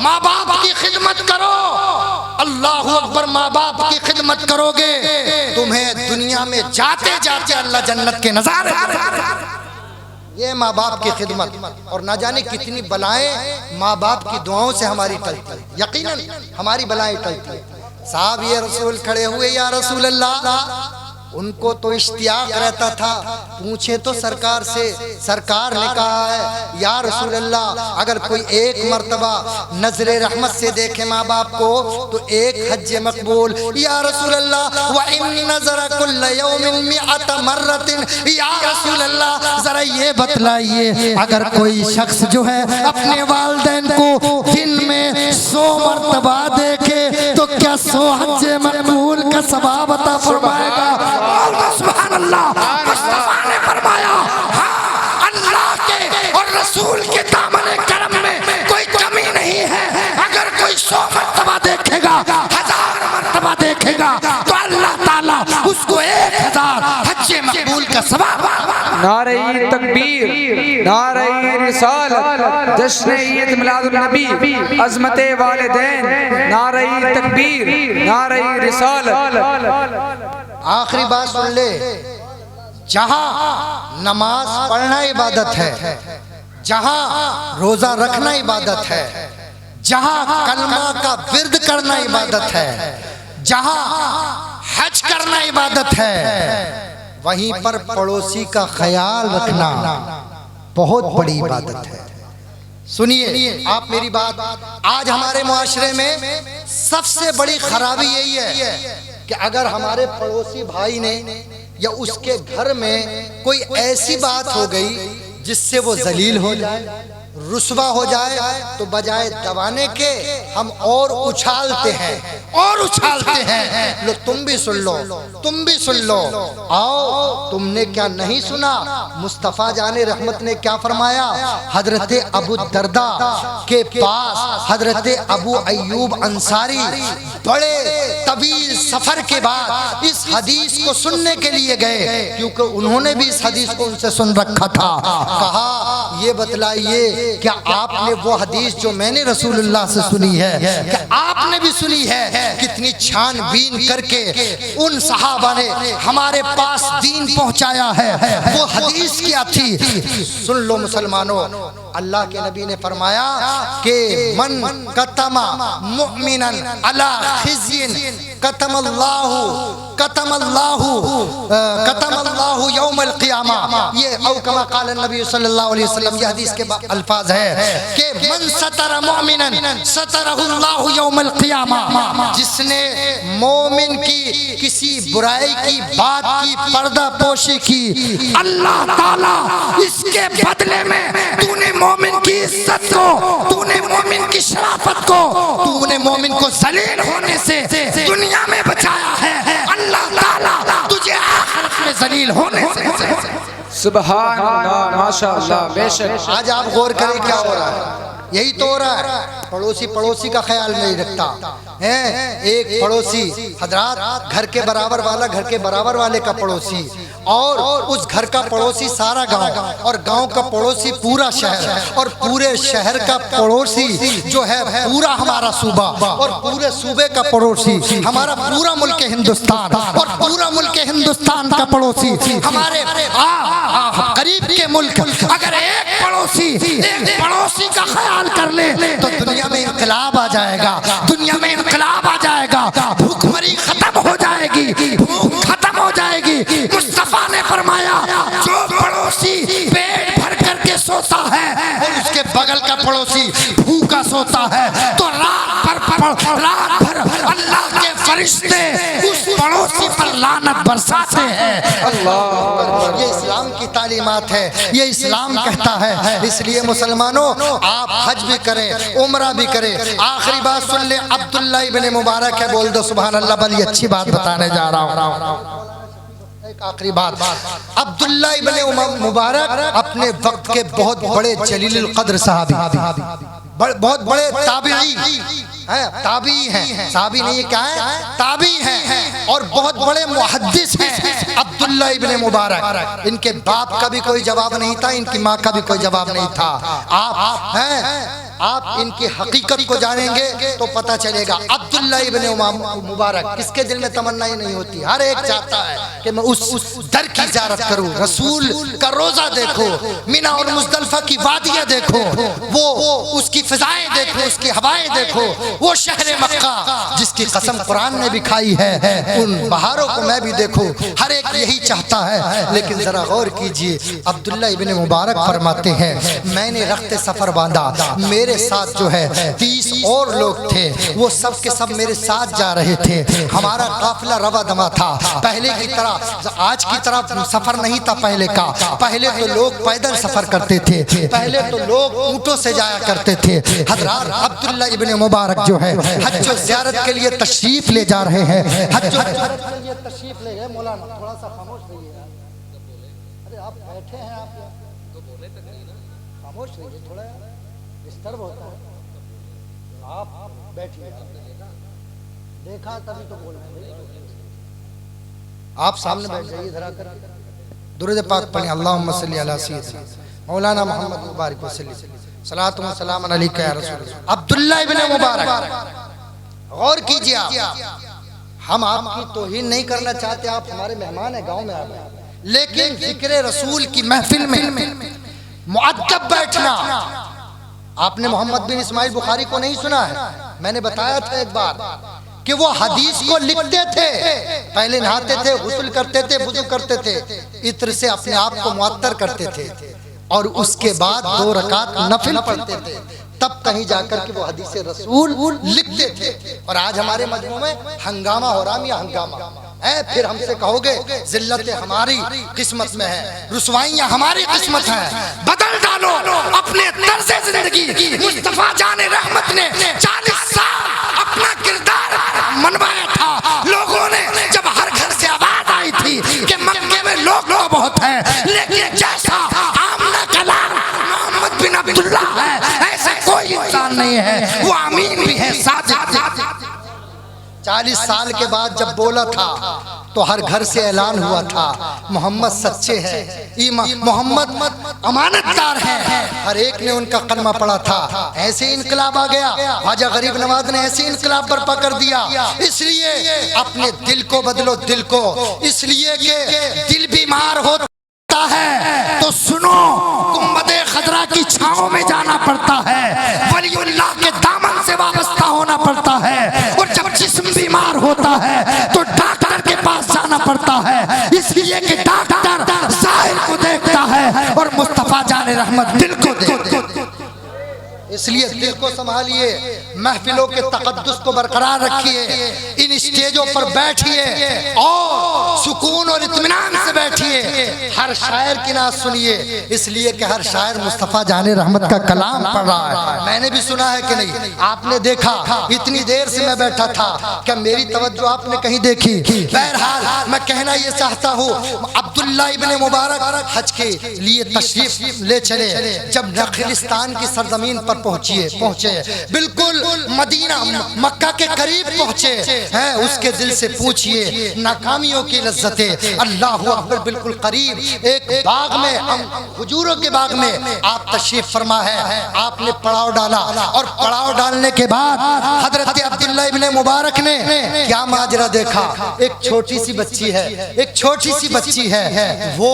माँ बाप की खिदमत करो, अल्लाह अकबर, माँ बाप की खिदमत करोगे, तुम्हें दुनिया में जाते जाते अल्लाह जन्नत के नज़ारे। ये माँ बाप की खिदमत, और ना जाने कितनी बलाएं माँ बाप की दुआओं से हमारी टलती, यकीनन हमारी बलाएं टलती। साहब ये रसूल खड़े हुए, या रसूल अल्लाह उनको तो इश्तियाक रहता था, पूछे तो सरकार से, सरकार ने कहा है या रसूल अल्लाह अगर कोई एक मर्तबा नजरे रहमत से देखे माँ बाप को तो एक हज मकबूल। या रसूल अल्लाह व इन नज़रा कुल्ल यौमिन मिअत मर्रतिन, या रसूल अल्लाह जरा ये बतलाइए अगर कोई शख्स जो है अपने वालिदैन को दिन में 100 मर्तबा देखे तो क्या 100 हज मकबूल का सवाब अता फरमाएगा? सुभान अल्लाह। मुस्तफा ने फरमाया हाँ, अल्लाह के और रसूल के दामन करम में कोई कमी नहीं है। अगर कोई 100 मर्तबा देखेगा, 1000 मर्तबा देखेगा तो अल्लाह ताला उसको 1000 हज मकबूल का सवाब। नारे तकबीर, नारे रिसालत, जश्न ईद मिलादुन नबी, अज़मते वालिदैन, नारे तकबीर, नारे रिसालत। आखिरी बात सुन ले, जहां नमाज पढ़ना इबादत है, जहां रोजा रखना इबादत है, जहां कलमा का विर्द करना इबादत है, जहां हज करना इबादत है, वहीं पर पड़ोसी का ख्याल रखना बहुत बड़ी इबादत है। सुनिए आप मेरी बात, आज हमारे मुआशरे में सबसे बड़ी खराबी यही है कि अगर हमारे पड़ोसी भाई ने या उसके घर में कोई ऐसी बात हो गई जिससे वो जलील हो जाए, रुस्वा हो जाए, तो बजाय दबाने के हम और उछालते हैं। लो तुम भी सुन लो, तुम भी सुन लो। आओ, तुमने क्या नहीं सुना? मुस्तफ़ा जाने रहमत ने क्या फरमाया? हजरत अबू दर्दा के पास हजरत अबू अय्यूब अंसारी बड़े तवील सफर के बाद इस हदीस को सुनने के लिए गए, क्योंकि उन्होंने भी इस हदीस को उनसे सुन रखा था। कहा ये बतलाइए क्या आपने वो हदीस जो मैंने रसूलुल्लाह से सुनी है क्या आपने भी सुनी है? कितनी छानबीन करके उन सहाबा ने हमारे पास दीन पहुंचाया है। वो हदीस क्या थी? सुन लो मुसलमानों, अल्लाह के नबी ने फरमाया कि मन कतमा मुमिनन अला खिज़्यिन कतमल्लाहु यौमल क़ियामा। ये औ कमा क़ाल नबी सल्लल्लाहु अलैहि वसल्लम, ये हदीस के अल्फाज है कि मन सतरा मुमिनन सतरहुल्लाहु यौमल क़ियामा। जिसने मोमिन की किसी बुराई की बात की पर्दा पोशी की, अल्लाह ताला इसके बदले में तूने मोमिन की इज्जत को, तूने मोमिन की शराफत को, तूने मोमिन को जलील होने से दुनिया में बचाया है, अल्लाह ताला तुझे आखिरत में जलील होने से। सुभान अल्लाह, माशाअल्लाह, बेशक। आज आप गौर करें क्या हो रहा है? यही तो हो रहा है। पड़ोसी पड़ोसी का ख्याल नहीं रखता है। एक पड़ोसी हजरात, घर के बराबर वाला घर के बराबर वाले का पड़ोसी, और उस घर का पड़ोसी सारा गांव, और गांव का पड़ोसी पूरा शहर, और पूरे शहर का पड़ोसी जो है पूरा हमारा सूबा, और पूरे सूबे का पड़ोसी हमारा पूरा मुल्क हिंदुस्तान, और पूरा मुल्क हिंदुस्तान का पड़ोसी हमारे करीब के मुल्क। अगर एक पड़ोसी का ख्याल कर ले तो दुनिया में इनकलाब आ जाएगा, दुनिया में इनकलाब आ जाएगा, भूखमरी खत्म हो जाएगी, भूख खत्म हो जाएगी। मुस्तफा ने फरमाया जो पड़ोसी पेट भर करके सोता है और उसके बगल का पड़ोसी भूखा सोता है, तो रात भर अल्लाह के फरिश्ते उस पड़ोसी पर लानत बरसाते हैं। अल्लाह, ये इस्लाम की तालीमात है, ये इस्लाम कहता है। इसलिए मुसलमानों, आप हज भी करें, उम्रा भी करें। आखिरी बात सुन ले, अब्दुल्ला इब्न मुबारक है, बोल दो सुभान अल्लाह। बड़ी अच्छी बात बताने जा रहा हूँ। एक आखिरी बात, अब्दुल्ला इब्न मुबारक अपने वक्त के बहुत बड़े जलीलुल कद्र सहाबी, बहुत बड़े ताबीई हैं, ताबी हैं, साहबी नहीं क्या है, ताबी हैं, और बहुत बड़े मुहद्दिस हैं अब्दुल्ला इब्न मुबारक। इनके बाप का भी कोई जवाब नहीं था, इनकी माँ का भी कोई जवाब नहीं था। आप इनकी हकीकत को जानेंगे तो पता चलेगा। अब्दुल्ला इब्न मुबारक, किसके दिल में तमन्ना ही नहीं होती? हर एक चाहता है कि मैं उस दर की ज़ियारत करूं, रसूल का रोजा देखो, मिना और मुज़दलिफा की वादियां देखो, वो उसकी फिजाएं देखो, उसकी हवाएं देखो, वो शहर मक्का जिसकी कसम कुरान ने भी खाई है, उन बहारों को मैं भी देखूं, हर एक यही चाहता है। लेकिन जरा गौर कीजिए, अब्दुल्ला इब्ने मुबारक फरमाते हैं मैंने रखते सफर बांधा, मेरे साथ जो है 30 और लोग थे, वो सब के सब मेरे साथ जा रहे थे। हमारा काफिला रवा दमा था, पहले की तरह आज की तरह सफर नहीं था। पहले का, पहले तो लोग पैदल सफर करते थे, पहले तो लोग ऊंटों से जाया करते थे। हजरात अब्दुल्ला इब्ने मुबारक जो है हज व ज़ियारत के लिए तशरीफ ले जा रहे हैं। हज व ज़ियारत के लिए तशरीफ ले गए। मौलाना थोड़ा सा खामोश रहिए, अरे आप बैठे हैं, आप तो बोले तक नहीं ना, खामोश रहिए, थोड़ा डिस्टर्ब होता है। आप बैठिए, देखा तभी तो बोल रहे हैं, आप सामने बैठ जाइए, इधर आकर दुरूद पाक पढ़ें। अल्लाहुम्मा सल्ली अला सय्यिदना मौलाना मोहम्मद मुबारक वसल्लम सलातु व सलाम अलैका या रसूल अल्लाह। अब्दुल्ला इब्ने मुबारक, गौर कीजिए, हम आपकी तौहीन नहीं करना चाहते, आप हमारे मेहमान हैं, गांव में आ गए, लेकिन जिक्र रसूल की महफिल में मुअद्दब बैठना। आपने मोहम्मद बिन इस्माइल बुखारी को नहीं सुना है? मैंने बताया था एक बार कि वो हदीस को लिखते थे, पहले नहाते थे, गुस्ल करते थे, वुज़ू करते थे, इत्र से अपने आप को मुअत्तर करते थे और उसके बाद 2 रकात नफिल पढ़ते थे, तब कहीं जाकर के वो हदीस रसूल लिखते थे। और आज हमारे मजमू में हंगामा हो रहा है, हंगामा है। फिर हमसे कहोगे जिल्लत हमारी किस्मत में है, रुसवाइयां हमारी किस्मत है। बदल डालो अपने तर्ज़े जिंदगी। मुस्तफा जाने रहमत ने 40 साल अपना किरदार मनवाया था। लोगों ने जब हर घर से आवाज आई थी कि मक्के में लोग बहुत हैं, लेकिन जैसा आमना कलाम मोहम्मद बिन अब्दुल्ला है, ऐसा कोई इंसान नहीं है। वो अमीन भी है, साजिद। 40 साल के बाद जब बोला था तो हर घर से ऐलान हुआ था मोहम्मद सच्चे हैं, मोहम्मद अमानतदार हैं। हर एक ने उनका कलमा पढ़ा था। ऐसे इनकलाब आ गया, ख्वाजा गरीब नवाज ने ऐसे इनकलाब बर्पा कर दिया। इसलिए अपने दिल को बदलो, दिल को, इसलिए कि दिल बीमार होता है तो सुनो, गुंबदे खजरा की छांव में जाना पड़ता है, वलीउल्लाह के दामन से वाबस्ता होना पड़ता है। और जब जिस्म बीमार होता है तो डॉक्टर के पास जाना पड़ता है, इसलिए कि डॉक्टर ज़ाहिर को देखता है और मुस्तफा जाने रहमत दिल को देखता है। इसलिए दिल को संभालिए, महफिलों के तकद्दुस को बरकरार रखिए, इन स्टेजों पर बैठिए और सुकून और इत्मीनान से बैठिए। हर शायर की नात सुनिए, इसलिए कि हर शायर मुस्तफा जाने रहमत का कलाम पढ़ रहा है। मैंने भी सुना है कि नहीं? आपने देखा, इतनी देर से मैं बैठा था, क्या मेरी तवज्जो आपने कहीं देखी? बहरहाल मैं कहना ये चाहता हूँ, अब्दुल्ला इब्ने मुबारक हज के लिए तशरीफ ले चले। जब नखलिस्तान की सरजमीन पर पहुंचे, बिल्कुल मदीना मक्का के करीब पहुंचे हैं, उसके दिल से पूछिए नाकामियों की लज्जतें। अल्लाहु अकबर, बिल्कुल करीब एक बाग में, हुजूरों के बाग में आप तशरीफ फरमा है। आपने पड़ाव डाला और पड़ाव डालने के बाद हजरत अब्दुल्ला इब्ने मुबारक ने क्या माजरा देखा। एक छोटी सी बच्ची है, एक छोटी सी बच्ची है, वो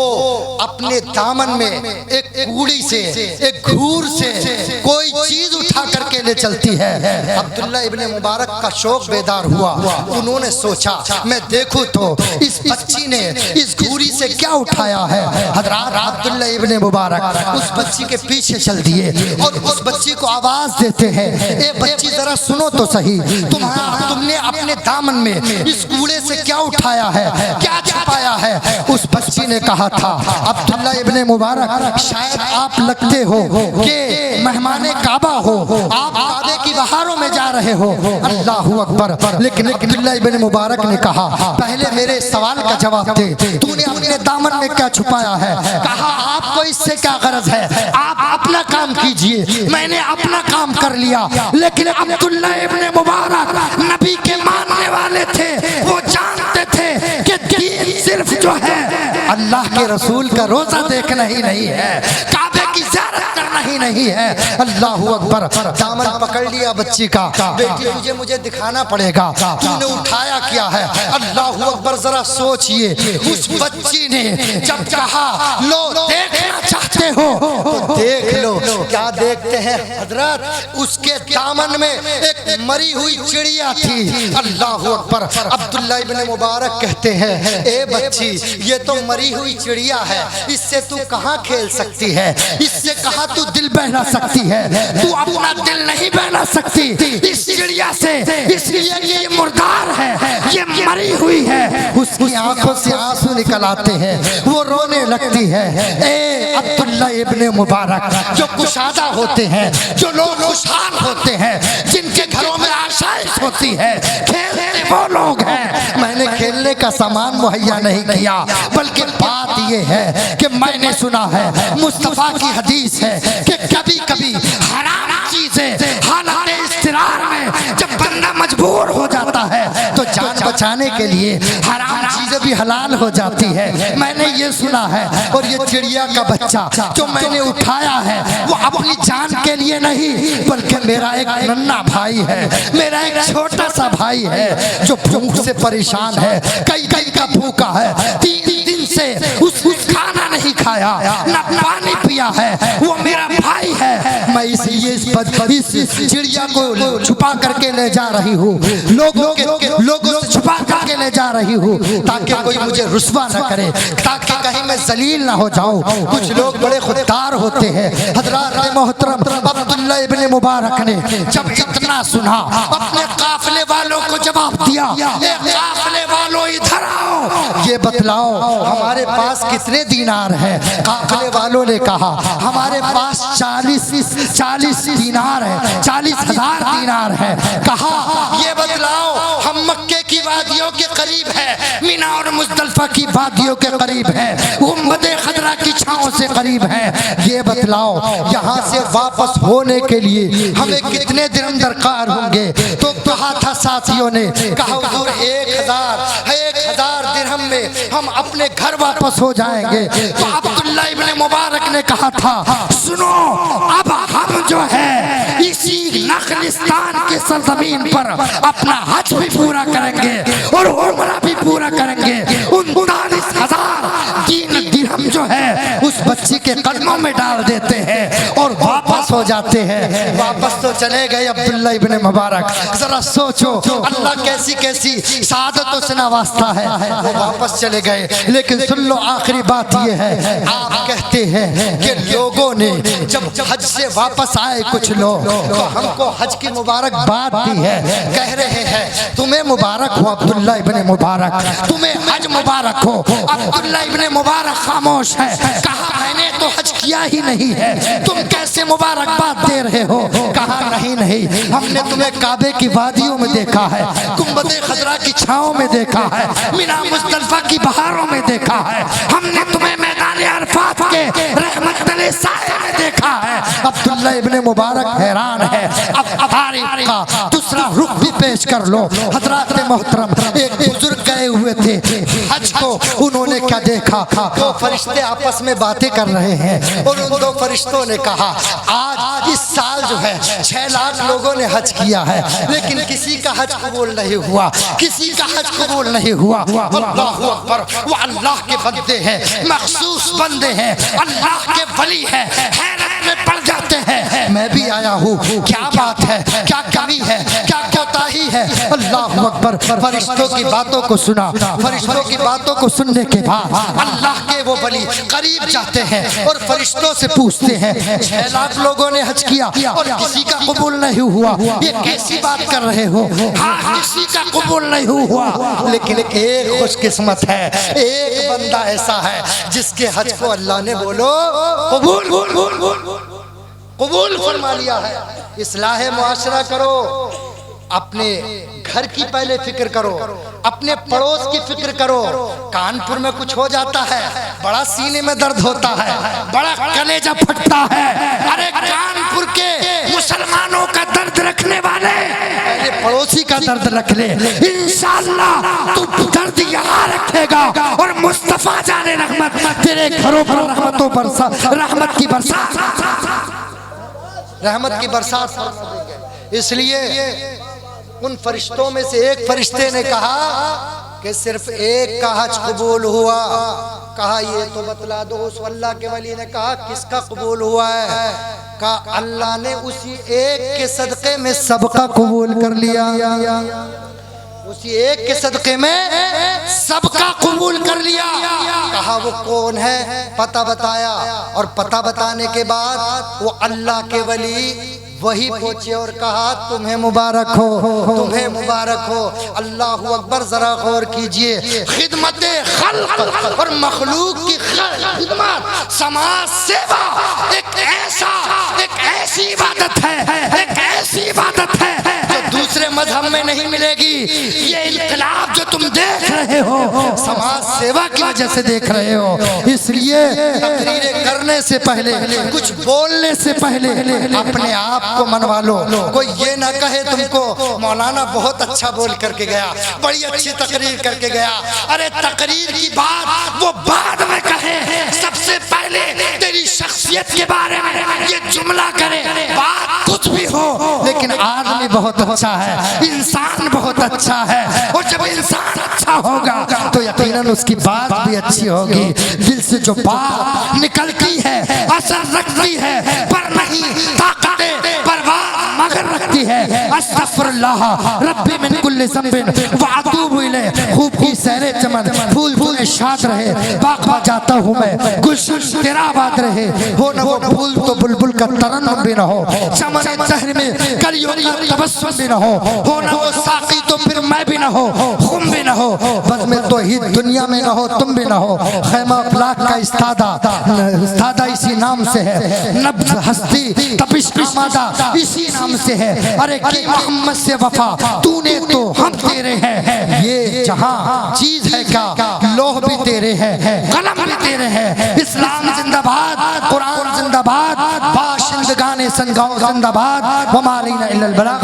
अपने दामन में एक कूड़ी से, एक घूर से कोई चीज उठा करके ले चलती है। अब्दुल्ला इब्ने मुबारक का शौक बेदार हुआ। उन्होंने सोचा मैं देखूं तो इस बच्ची ने इस घूरी से क्या उठाया है। हजरात अब्दुल्ला इब्ने मुबारक उस बच्ची के पीछे चल दिए और उस बच्ची को आवाज देते हैं, ए बच्ची जरा सुनो तो सही, तुमने अपने दामन में इस कूड़े से क्या उठाया है, क्या छुपाया है। उस बच्ची ने कहा था, अब्दुल्ला इब्ने मुबारक शायद आप लगते हो कि मेहमाने काबा हो, आप काबे की बहारों में जा रहे हो। अल्लाहु अकबर। लेकिन अब्दुल्ला इब्ने मुबारक ने कहा, पहले मेरे सवाल का जवाब दे, तूने अपने दामन में क्या छुपाया है? कहा आपको इससे क्या गरज है, आप अपना काम कीजिए। मैंने अपना काम कर लिया। लेकिन अब्दुल्ला इब्ने मुबारक नबी के मानने वाले थे, वो जानते थे कि दीन सिर्फ जो है अल्लाह के रसूल का रोजा देखना ही नहीं है, काबे की ज़ियारत करना ही नहीं है। अल्लाहु अकबर। दामन पकड़ लिया बच्ची का, बेटी तुझे मुझे दिखाना पड़ेगा, तूने उठाया क्या है। अल्लाहु अकबर। जरा सोचिए, उस बच्ची ने जब कहा लो देखना चाहते हो तो देख लो। क्या देखते हैं हजरत? उसके दामन में एक मरी हुई चिड़िया थी। अल्लाह अकबर। अब्दुल्ला इब्ने मुबारक कहते हैं, ए बच्ची, ये तो मरी हुई चिड़िया है, इससे तू कहाँ खेल सकती है, इससे कहाँ तू दिल बहला सकती है, तू अपना दिल नहीं बहला सकती इस चिड़िया से, इसलिए ये मुर्दार है, ये मरी हुई है। उसकी आंखों से आंसू निकल आते हैं, वो रोने लगती है। ए अब्दुल्ला इब्ने मुबारक, जो कुशादा होते हैं, जो लोग खुशहाल होते हैं, जिनके घरों में आशाएं होती है, खेलने वो लोग हैं। मैंने खेलने का सामान मुहैया नहीं किया, बल्कि बात ये है कि मैंने सुना है, मुस्तफा की हदीस है कि कभी कभी हराम चीजें हालत इस्तिरार में जब बंदा मजबूर हो जाता है तो जान बचाने के लिए हराम चीजें भी हलाल हो जाती है। मैंने ये सुना है। और ये चिड़िया का बच्चा जो मैंने उठाया है वो अपनी जान के लिए नहीं, बल्कि मेरा एक नन्हा भाई है, मेरा एक छोटा सा भाई है जो भूख से परेशान है, कई कई का भूखा है, 3 दिन से उस खाना नहीं खाया, न पानी पिया है, वो मेरा भाई है। मैं इसलिए इस चिड़िया को छुपा करके ले जा रही हूँ, लोगों से छुपा करके ले जा रही हूँ, ताकि कोई मुझे रुस्वा न करे, ताकि कहीं मैं जलील ना हो जाऊँ। कुछ लोग बड़े खुददार होते हैं। हजरात मोहतरम, अब्दुल्ला इब्ने मुबारक ने जब इतना सुना, अपने काफिले वालों को जवाब दिया, ए काफिले वालों इधर आओ, ये बतलाओ हमारे पास कितने दीनार हैं? काफिले वालों ने कहा हमारे पास 40 दीनार है, 40,000 दीनार है। कहा ये बतलाओ हम मक्के की वादियों के करीब है, मिना और मुज़दलिफा की वादियों के करीब है, गुंबदे खदरा की छांव से करीब है, ये बतलाओ यहाँ से वापस होने के लिए हमें कितने दिन दरकार होंगे? तो कहा था साथियों ने, कहा हुजूर 1000 दिरहम में हम अपने घर वापस हो जाएंगे। तो अब्दुल्ला इब्ने मुबारक ने कहा था, सुनो, अब हम जो है इसी नखलिस्तान के सरजमीन पर अपना हज भी पूरा करेंगे और उम्रा भी पूरा करेंगे। 39,000 दिरहम जो है उस बच्ची के कदमों में डाल देते हैं और वापस हो जाते हैं। वापस तो चले गए अब्दुल्ला इब्ने मुबारक। जरा सोचो अल्लाह कैसी कैसी सादतों से नवाजता है। वो वापस चले गए, लेकिन सुन लो आखिरी बात ये है, आप कहते हैं कि लोगों ने जब हज से वापस आए कुछ लोग तो हमको हज की मुबारक बात दी है, कह रहे हैं तुम्हें मुबारक हो अब्दुल्ला इब्ने मुबारक, तुम्हें हज मुबारक हो। अब्दुल्ला इब्ने मुबारक खामोश है, कहा मैंने तो हज किया ही नहीं है, तुम कैसे मुबारकबाद दे रहे हो? कहा नहीं, हमने तुम्हें काबे की वादियों में देखा है, गुंबदे खदरा की छांव में देखा है, मिना मुज़दलिफा की बहारों में देखा है, हमने तुम्हें मैदान अरफात के रहमत तले साए में देखा है। अब्दुल्ला इब्ने मुबारक हैरान है। अब तारीख का दूसरा रुख भी पेश कर लो। हजरात मोहतरम, एक बुजुर्ग गए हुए थे हज को, उन्होंने क्या देखा? 2 फरिश्ते आपस में बातें कर रहे हैं और उन 2 फरिश्तों ने कहा आज इस साल जो है 6 लाख लोगों ने हज किया है, लेकिन किसी का हज कबूल नहीं हुआ, किसी का हज कबूल नहीं हुआ। अल्लाहु अकबर, वो अल्लाह के बंदे हैं, मखसूस बंदे हैं, अल्लाह के वली हैं, हैरत में पड़ जाते हैं। मैं भी आया हूँ, क्या बात है, क्या कमी है, क्या कोताही है? अल्लाहु अकबर। फरिश्तों की बातों को सुना, फरिश्तों की बातों को सुनने के बाद अल्लाह के वो वली करीब जाते हैं और फरिश्तों से पूछते हैं 6 लाख लोगों ने हज किया और किसी का कबूल नहीं हुआ, ये कैसी बात कर रहे हो? हाँ, किसी का कबूल नहीं हुआ, लेकिन एक खुशकिस्मत है, एक बंदा ऐसा है जिसके हज को अल्लाह ने बोलो कबूल फरमा लिया है। इस्लाह मुआशरा करो, अपने घर की पहले फिक्र करो, अपने पड़ोस की फिक्र करो। कानपुर में कुछ हो जाता है, बड़ा सीने में दर्द होता है, बड़ा कलेजा फटता है। अरे कानपुर के मुसलमानों का दर्द रखने वाले पहले पड़ोसी का दर्द रख ले, इंशाअल्लाह तू दर्द यहाँ रखेगा और मुस्तफा जाने रहमत तेरे घरों पर रहमत की बरसात। इसलिए उन फरिश्तों में से एक फरिश्ते ने कहा कि सिर्फ एक का हज कबूल हुआ। कहा ये तो बतला दो। उस अल्लाह के वली ने कहा किसका कबूल हुआ है? कहा अल्लाह ने उसी एक के सदक़े में सबका कबूल कर लिया। उसी एक के सदक़े में सबका कबूल कर लिया। कहा वो कौन है? पता बताया, और पता बताने के बाद वो अल्लाह के वली वही पहुंचे और कहा तुम्हें मुबारक हो, तुम्हें मुबारक हो। अल्लाह अकबर, जरा गौर कीजिए। खिदमत खल्क और मखलूक की खिदमत, समाज सेवा एक ऐसी इबादत है, एक ऐसी इबादत है जो दूसरे मजहब में नहीं मिलेगी। ये इनकलाब जो तुम देख रहे हो समाज सेवा की वजह से देख रहे हो। इसलिए तकरीरें करने से पहले, कुछ बोलने से पहले अपने आप को मनवा लो। कोई ये ना कहे तुमको मौलाना बहुत अच्छा बोल करके गया, बड़ी अच्छी तकरीर करके गया। अरे तकरीर की बात वो बाद में कहे, सबसे पहले तेरी शख्सियत के बारे में ये जुमला करे। बात कुछ भी हो, लेकिन आदमी बहुत अच्छा है, इंसान बहुत अच्छा है। और जब इंसान अच्छा होगा तो यकीनन उसकी बात भी अच्छी होगी। दिल से जो बात निकलती है असर रखती है, पर नहीं ताकत परवाह मगर रखती है। अस्तगफिरुल्लाह रब्बी मिन कुल्ली ज़ंबिन व अतूबु इलैह। खूब की सहरे चमन, फूल फूल शाद रहे, बाग में जाता हूँ मैं, गुलशन तेरा आबाद रहे। हो न वो फूल तो बुलबुल का तरन्नुम भी न हो, चमन चेहरे में कलियों का तबस्सुम भी न हो न वो साकी तो फिर मैं भी न हो, खुम भी न हो, बस में तो ही दुनिया में न हो, तुम भी न हो। खैमा अफलाक का इस्तादा इसी नाम से है, नब्ज़ हस्ती तपिश आमादा इसी नाम से है। अरे की मोहम्मद से वफा तूने तो हम तेरे हैं। ये जहां चीज है क्या, लोह भी तेरे हैं, कलम भी तेरे हैं। इस्लाम जिंदाबाद, कुरान जिंदाबाद, बाशिंदगाने संगाओ जिंदाबाद। वमा अलैना इल्लल बलाग।